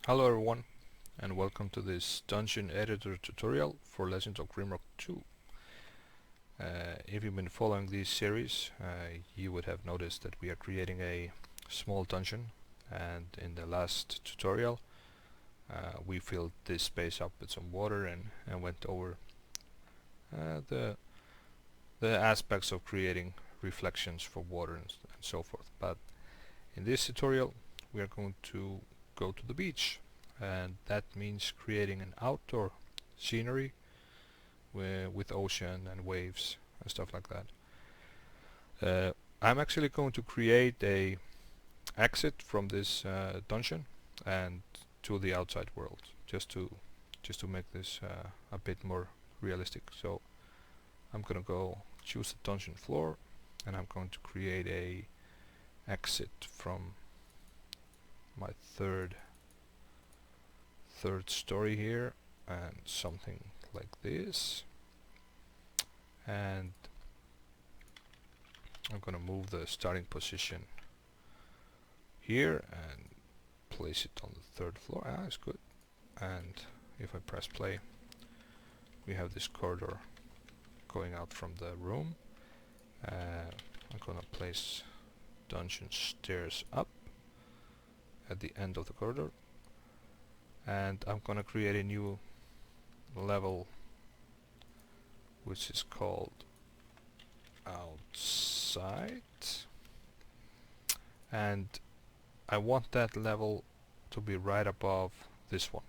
Hello everyone, and welcome to this dungeon editor tutorial for Legend of Grimrock 2. If you've been following this series, you would have noticed that we are creating a small dungeon, and in the last tutorial we filled this space up with some water and went over the aspects of creating reflections for water and so forth. But in this tutorial we are going to go to the beach, and that means creating an outdoor scenery with ocean and waves and stuff like that. I'm actually going to create a exit from this dungeon and to the outside world, just to make this a bit more realistic. So I'm gonna go choose the dungeon floor, and I'm going to create a exit from my third story here, and something like this. And I'm gonna move the starting position here and place it on the third floor. It's good. And if I press play, we have this corridor going out from the room. I'm gonna place dungeon stairs up at the end of the corridor, and I'm gonna create a new level which is called outside, and I want that level to be right above this one.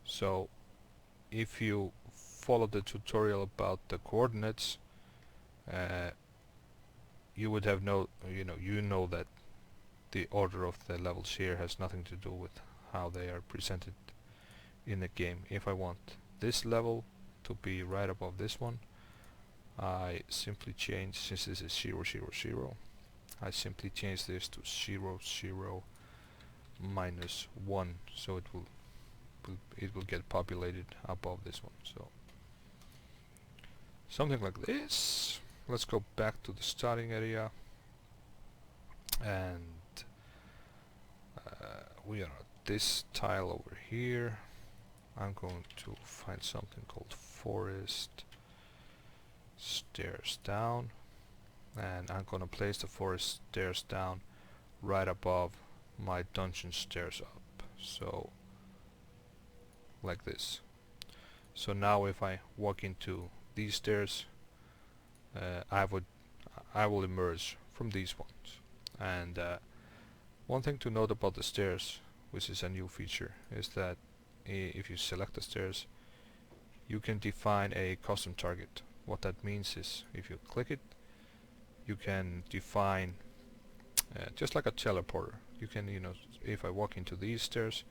So if you follow the tutorial about the coordinates, you would have you know that the order of the levels here has nothing to do with how they are presented in the game. If I want this level to be right above this one, I simply change, since this is 0, 0, 0, I simply change this to 0, 0, minus 1, so it will get populated above this one. So something like this. Let's go back to the starting area, and we are at this tile over here. I'm going to find something called forest stairs down, and I'm gonna place the forest stairs down right above my dungeon stairs up, so like this. So now if I walk into these stairs, I will emerge from these ones. And one thing to note about the stairs, which is a new feature, is that if you select the stairs, you can define a custom target. What that means is, if you click it, you can define just like a teleporter. You can, if I walk into these stairs,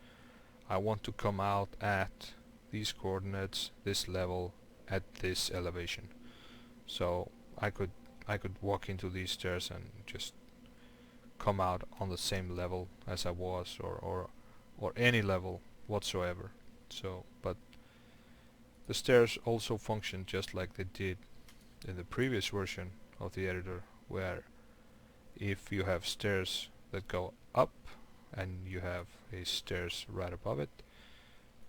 I want to come out at these coordinates, this level, at this elevation. So I could walk into these stairs and just come out on the same level as I was, or any level whatsoever. So, but the stairs also function just like they did in the previous version of the editor, where if you have stairs that go up and you have a stairs right above it,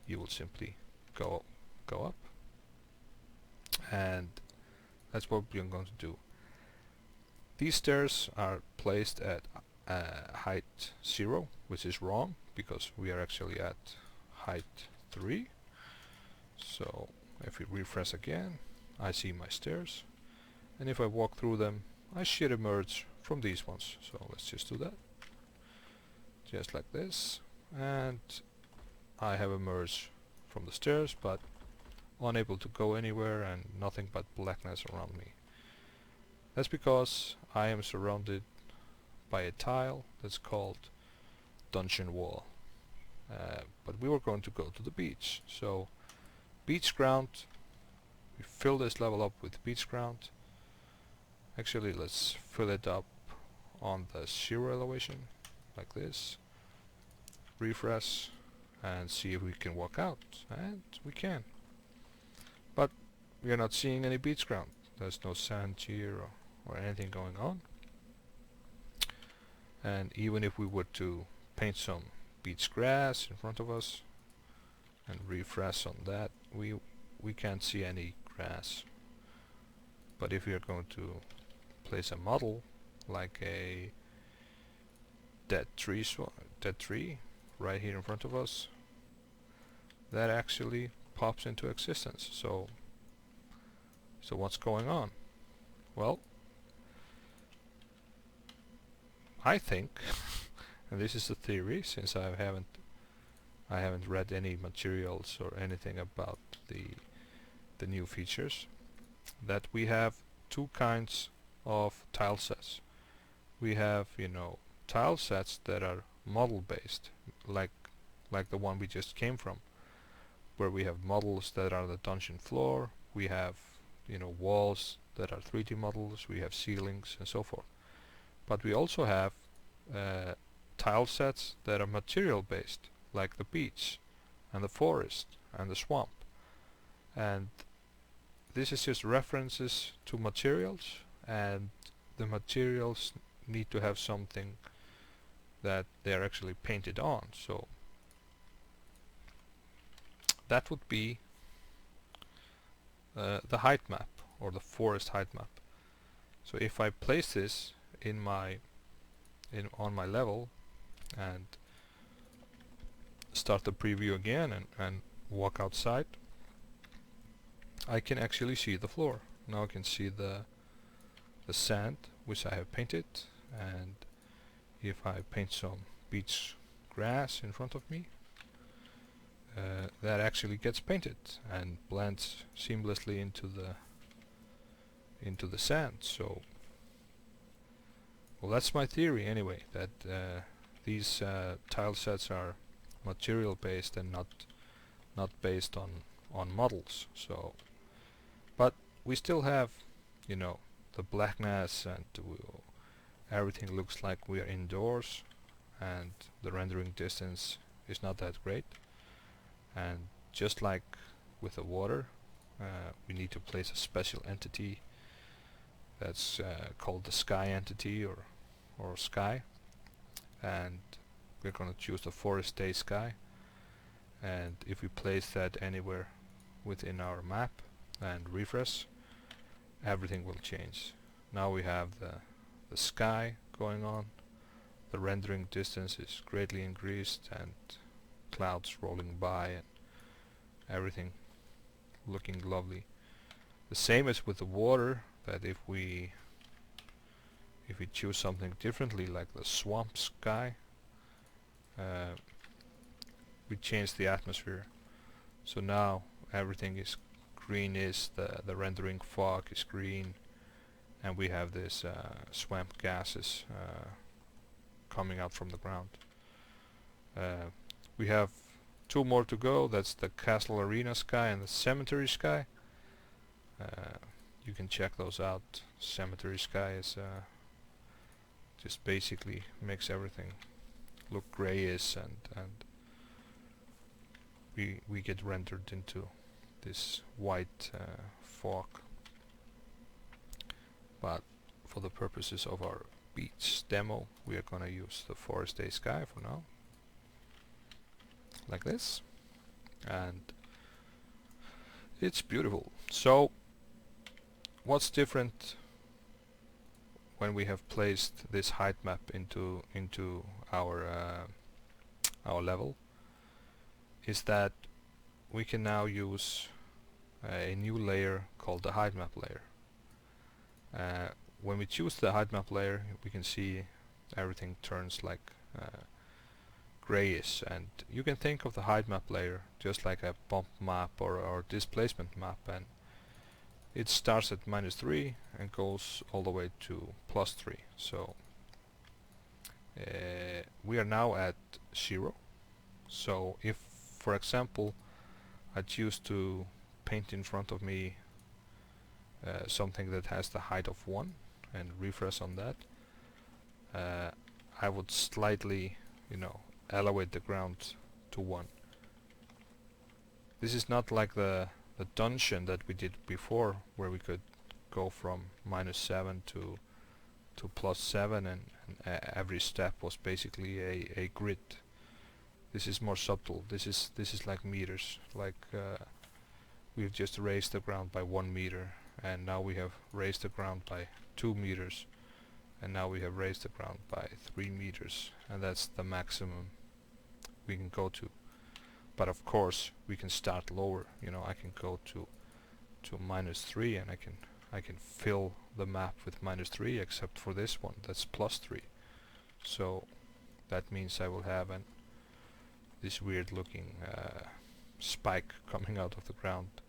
you will simply go up, and that's what we're going to do. These stairs are placed at height 0, which is wrong because we are actually at height 3. So if we refresh again, I see my stairs, and if I walk through them, I should emerge from these ones. So let's just do that, just like this, and I have emerged from the stairs, but unable to go anywhere and nothing but blackness around me. That's because I am surrounded by a tile that's called dungeon wall. But we were going to go to the beach, so beach ground, we fill this level up with beach ground. Actually, let's fill it up on the 0 elevation, like this. Refresh and see if we can walk out, and we can. But we are not seeing any beach ground. There's no sand here or anything going on. And even if we were to paint some beach grass in front of us and refresh on that, we can't see any grass. But if we are going to place a model like a dead tree right here in front of us, that actually pops into existence. So what's going on? Well, I think, and this is a theory since I haven't read any materials or anything about the new features, that we have two kinds of tile sets. We have, you know, tile sets that are model based, like the one we just came from, where we have models that are the dungeon floor, we have, you know, walls that are 3D models, we have ceilings and so forth. But we also have tile sets that are material based, like the beach and the forest and the swamp. And this is just references to materials, and the materials need to have something that they are actually painted on. So that would be the height map, or the forest height map. So if I place this on my level and start the preview again and walk outside, I can actually see the floor. Now I can see the sand which I have painted, and if I paint some beach grass in front of me, that actually gets painted and blends seamlessly into the sand. So, well, that's my theory anyway, that these tile sets are material based and not based on models. So, but we still have, you know, the blackness, and everything looks like we are indoors, and the rendering distance is not that great. And just like with the water, we need to place a special entity that's called the sky entity, or sky, and we're going to choose the forest day sky. And if we place that anywhere within our map and refresh, everything will change. Now we have the sky going on, the rendering distance is greatly increased, and clouds rolling by, and everything looking lovely. The same as with the water, that if we choose something differently, like the swamp sky, we change the atmosphere. So now everything is greenish, the rendering fog is green, and we have this swamp gases coming out from the ground. We have two more to go. That's the castle arena sky and the cemetery sky. You can check those out. Cemetery sky is just basically makes everything look grayish, and we get rendered into this white fog. But for the purposes of our beach demo, we are gonna use the forest day sky for now, like this, and it's beautiful. So what's different when we have placed this height map into our level is that we can now use a new layer called the height map layer. When we choose the height map layer, we can see everything turns like grayish, and you can think of the height map layer just like a bump map or displacement map, and it starts at -3 and goes all the way to +3. So we are now at 0. So if, for example, I choose to paint in front of me something that has the height of 1 and refresh on that, I would slightly, you know, elevate the ground to 1. This is not like the dungeon that we did before, where we could go from -7 to +7, and every step was basically a grid. This is more subtle. This is like meters. Like we've just raised the ground by 1 meter, and now we have raised the ground by 2 meters, and now we have raised the ground by 3 meters, and that's the maximum we can go to. But of course we can start lower. You know, I can go to -3, and I can fill the map with -3, except for this one that's +3. So that means I will have this weird looking spike coming out of the ground,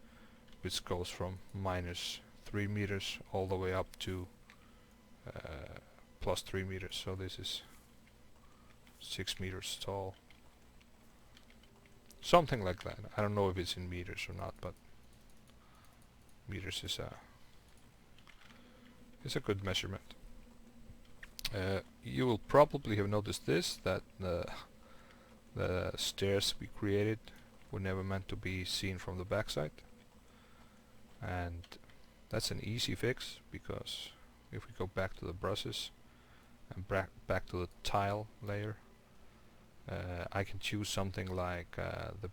which goes from -3 meters all the way up to +3 meters. So this is 6 meters tall. Something like that. I don't know if it's in meters or not, but meters is a good measurement. You will probably have noticed this, that the stairs we created were never meant to be seen from the backside, and that's an easy fix, because if we go back to the brushes and back to the tile layer, I can choose something like the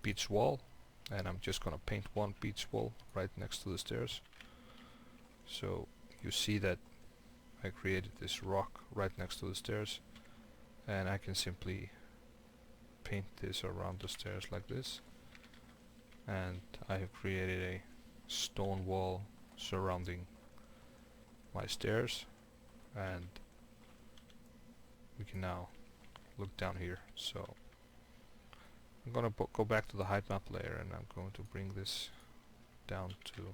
beach wall, and I'm just gonna paint one beach wall right next to the stairs. So you see that I created this rock right next to the stairs, and I can simply paint this around the stairs like this, and I have created a stone wall surrounding my stairs, and we can now look down here. So I'm gonna go back to the height map layer, and I'm going to bring this down to...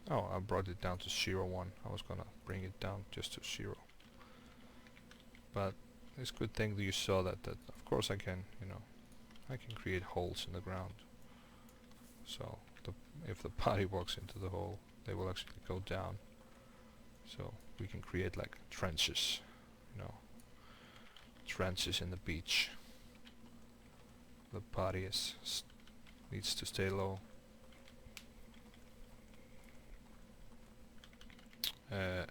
Oh, I brought it down to 0.1. I was gonna bring it down just to 0. But it's a good thing that you saw that of course I can, you know, I can create holes in the ground. So if the body walks into the hole, they will actually go down. So we can create like trenches, you know, trenches in the beach. The body needs to stay low.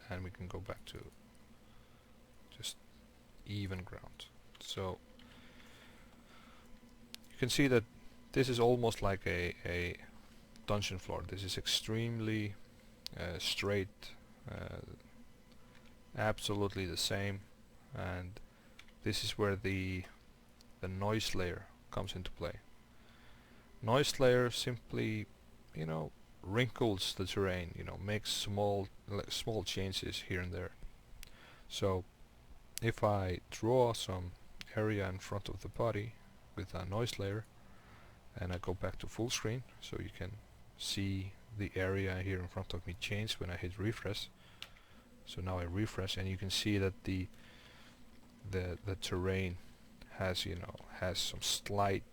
And we can go back to just even ground. So you can see that this is almost like a dungeon floor. This is extremely straight, absolutely the same, and this is where the noise layer comes into play. Noise layer simply, you know, wrinkles the terrain, you know, makes small changes here and there. So if I draw some area in front of the body with a noise layer, and I go back to full screen, so you can see the area here in front of me change when I hit refresh. So now I refresh, and you can see that the terrain has, you know, has some slight,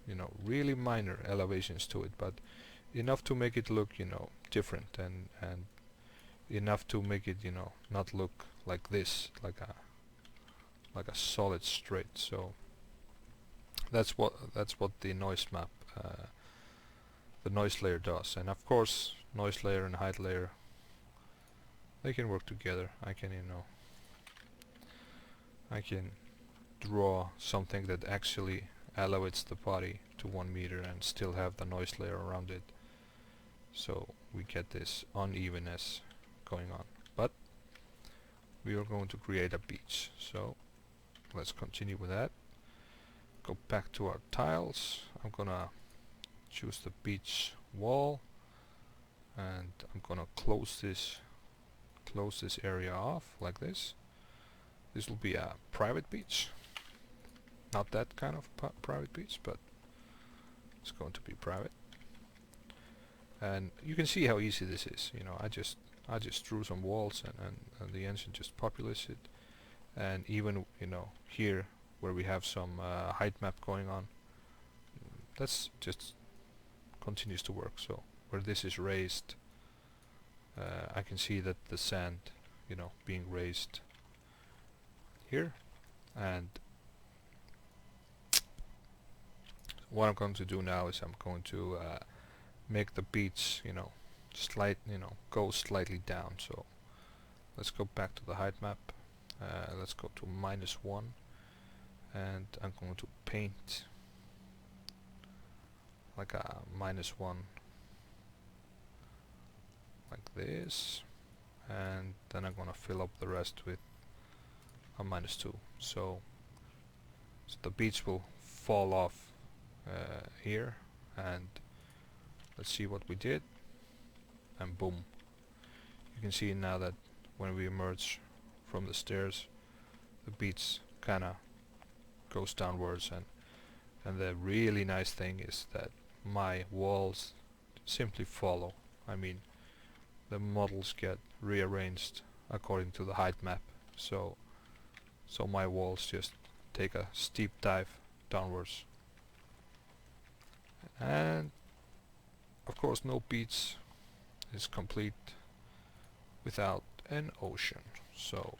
you know, really minor elevations to it, but enough to make it look, you know, different, and enough to make it, you know, not look like this, like a solid straight. So that's what the noise map, the noise layer does. And of course, noise layer and height layer, they can work together. I can, you know, I can draw something that actually elevates the body to 1 meter and still have the noise layer around it. So we get this unevenness going on. But we are going to create a beach. So let's continue with that. Go back to our tiles. I'm gonna choose the beach wall, and I'm gonna close this area off like this. This will be a private beach. Not that kind of private beach, but it's going to be private. And you can see how easy this is. You know, I just drew some walls, and the engine just populates it. And even, you know, here where we have some height map going on, that's just continues to work. So where this is raised, I can see that the sand, you know, being raised here. And what I'm going to do now is I'm going to make the beach, you know, go slightly down. So let's go back to the height map. Let's go to -1, and I'm going to paint like a -1 like this, and then I'm gonna fill up the rest with a -2. So the beach will fall off here, and let's see what we did, and boom, you can see now that when we emerge from the stairs, the beach kinda goes downwards, and the really nice thing is that my walls simply follow. I mean, the models get rearranged according to the height map, so my walls just take a steep dive downwards. And of course no beach is complete without an ocean, so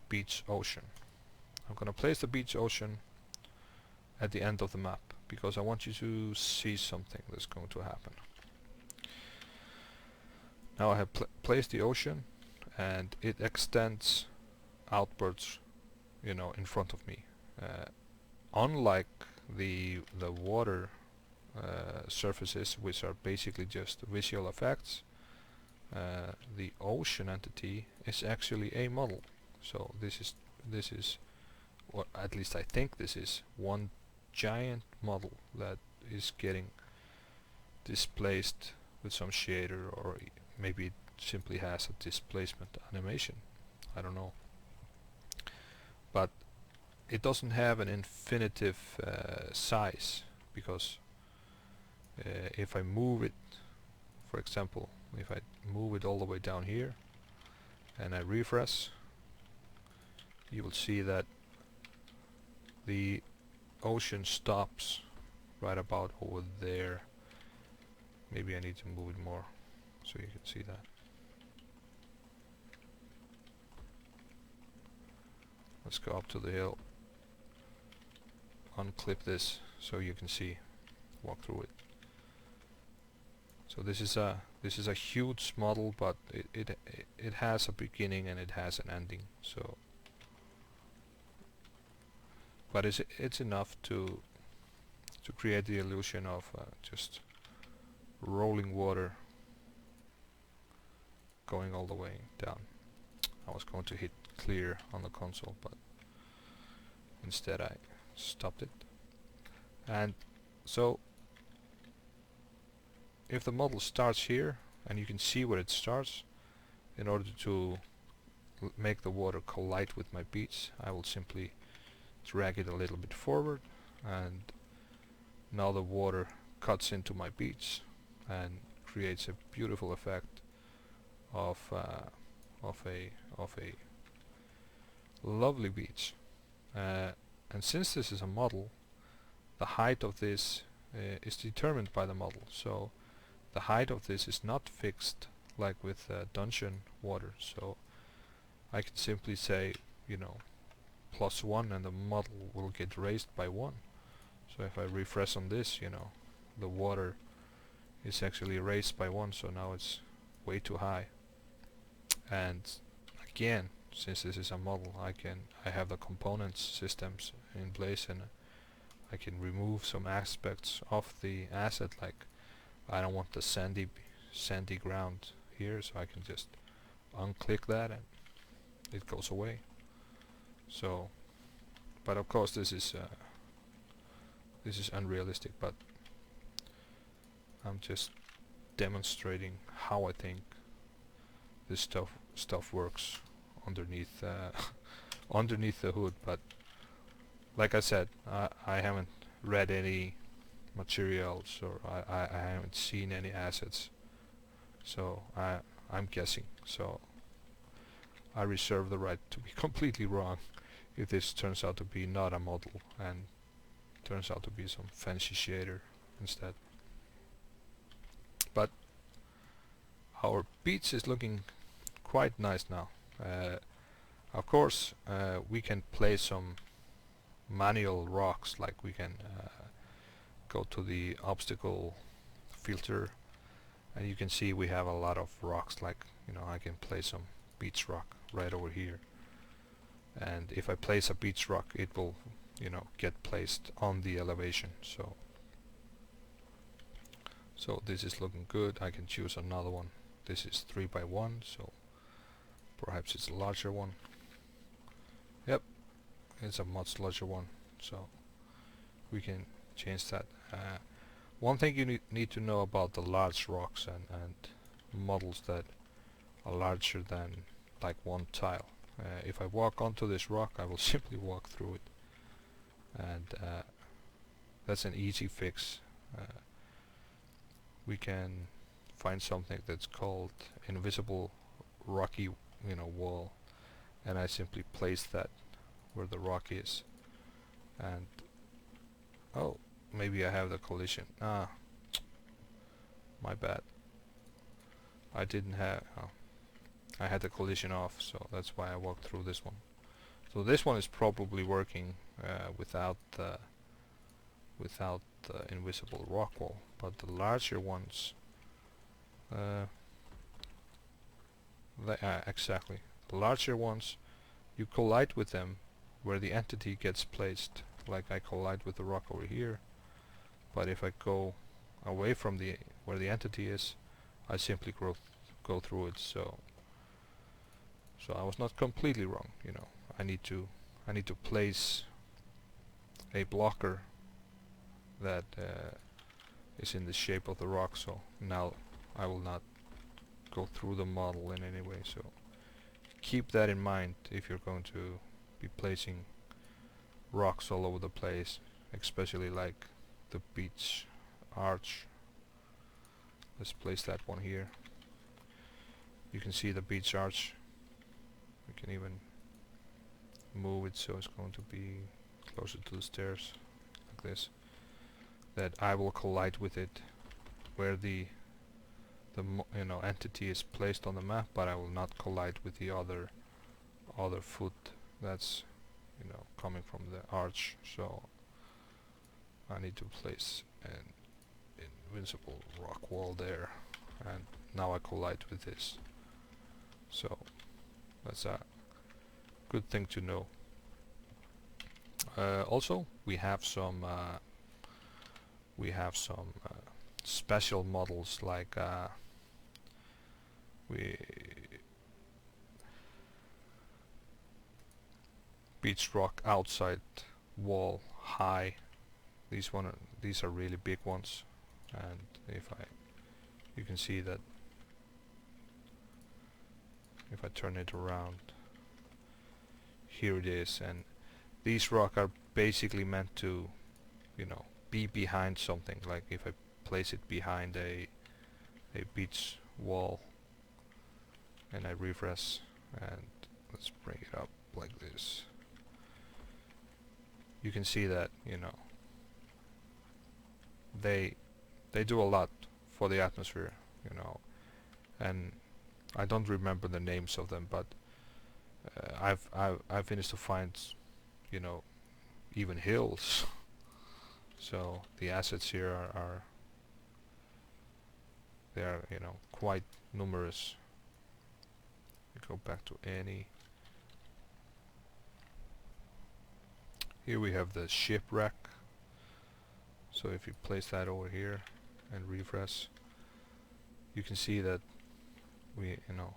beach ocean. I'm gonna place the beach ocean at the end of the map because I want you to see something that's going to happen. Now I have placed the ocean, and it extends outwards, you know, in front of me. Unlike the water surfaces, which are basically just visual effects, the ocean entity is actually a model. So this is, or at least I think this is, one giant model that is getting displaced with some shader, or maybe it simply has a displacement animation. I don't know. But it doesn't have an infinitive size, because if I move it, for example, if I move it all the way down here and I refresh, you will see that the ocean stops right about over there. Maybe I need to move it more so you can see that. Let's go up to the hill, unclip this so you can see, walk through it. So this is a huge model, but it has a beginning and it has an ending. So, but it's enough to create the illusion of just rolling water going all the way down. I was going to hit clear on the console, but instead I stopped it. And so if the model starts here, and you can see where it starts, in order to make the water collide with my beach, I will simply drag it a little bit forward, and now the water cuts into my beach and creates a beautiful effect of a lovely beach. And since this is a model, the height of this is determined by the model. So the height of this is not fixed like with dungeon water. So I can simply say, you know, +1, and the model will get raised by 1. So if I refresh on this, you know, the water is actually raised by 1, so now it's way too high. And again, since this is a model, I have the components systems in place, and I can remove some aspects of the asset, like I don't want the sandy ground here, so I can just unclick that and it goes away. So, but of course this is unrealistic, but I'm just demonstrating how I think this stuff works underneath underneath the hood. But like I said, I haven't read any materials, or I haven't seen any assets, so I'm guessing. So I reserve the right to be completely wrong if this turns out to be not a model and turns out to be some fancy shader instead. But our beach is looking quite nice now. Of course, we can place some manual rocks, like we can go to the obstacle filter, and you can see we have a lot of rocks, like, you know, I can place some beach rock right over here. And if I place a beach rock, it will, you know, get placed on the elevation. So this is looking good. I can choose another one. This is 3x1, so perhaps it's a larger one. Yep, it's a much larger one, so we can change that. One thing you need to know about the large rocks and models that are larger than like one tile. If I walk onto this rock, I will simply walk through it, and that's an easy fix. We can find something that's called invisible rocky, you know, wall, and I simply place that where the rock is. And oh, maybe I have the collision. Ah, my bad. I didn't have. Oh, I had the collision off, so that's why I walked through this one. So this one is probably working without the invisible rock wall, but the larger ones, exactly, the larger ones, you collide with them where the entity gets placed. Like I collide with the rock over here, but if I go away from the where the entity is, I simply go through it. So I was not completely wrong, you know. I need to place a blocker that is in the shape of the rock, so now I will not go through the model in any way. So keep that in mind if you're going to be placing rocks all over the place, especially like the beach arch. Let's place that one here. You can see the beach arch. We can even move it so it's going to be closer to the stairs, like this. That I will collide with it where the you know, entity is placed on the map, but I will not collide with the other foot that's, you know, coming from the arch. So I need to place an invincible rock wall there, and now I collide with this. So that's a good thing to know. Also, we have some special models, like beach rock outside wall high. These are really big ones, and you can see that if I turn it around, here it is. And these rock are basically meant to, you know, be behind something. Like if I place it behind a beach wall and I refresh, and let's bring it up like this, you can see that, you know, they do a lot for the atmosphere, you know. And I don't remember the names of them, but I've finished to find, you know, even hills. So the assets here are they are, you know, quite numerous. We go back to any. Here we have the shipwreck. So if you place that over here and refresh, you can see that you know,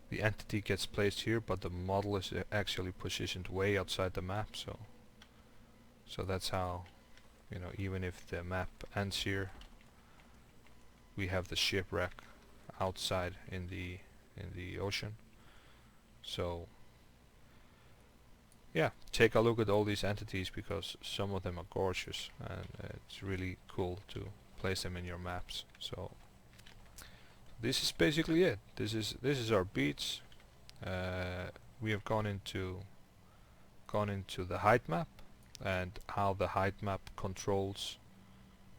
the entity gets placed here, but the model is actually positioned way outside the map. So that's how, you know, even if the map ends here, we have the shipwreck outside in the ocean. So yeah, take a look at all these entities, because some of them are gorgeous, and it's really cool to place them in your maps. So this is basically it. This is our beach. We have gone into the height map, and how the height map controls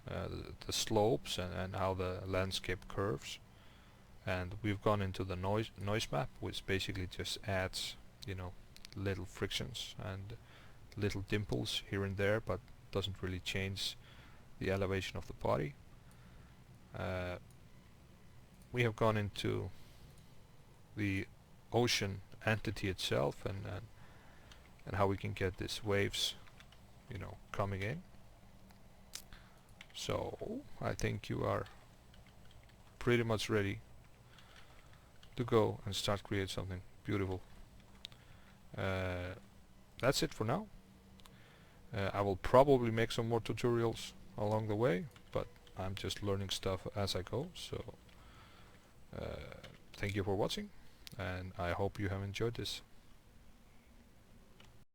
the slopes and how the landscape curves. And we've gone into the noise map, which basically just adds, you know, little frictions and little dimples here and there, but doesn't really change the elevation of the body. We have gone into the ocean entity itself, and how we can get these waves, you know, coming in. So I think you are pretty much ready to go and start create something beautiful. That's it for now. I will probably make some more tutorials along the way, but I'm just learning stuff as I go. So thank you for watching, and I hope you have enjoyed this.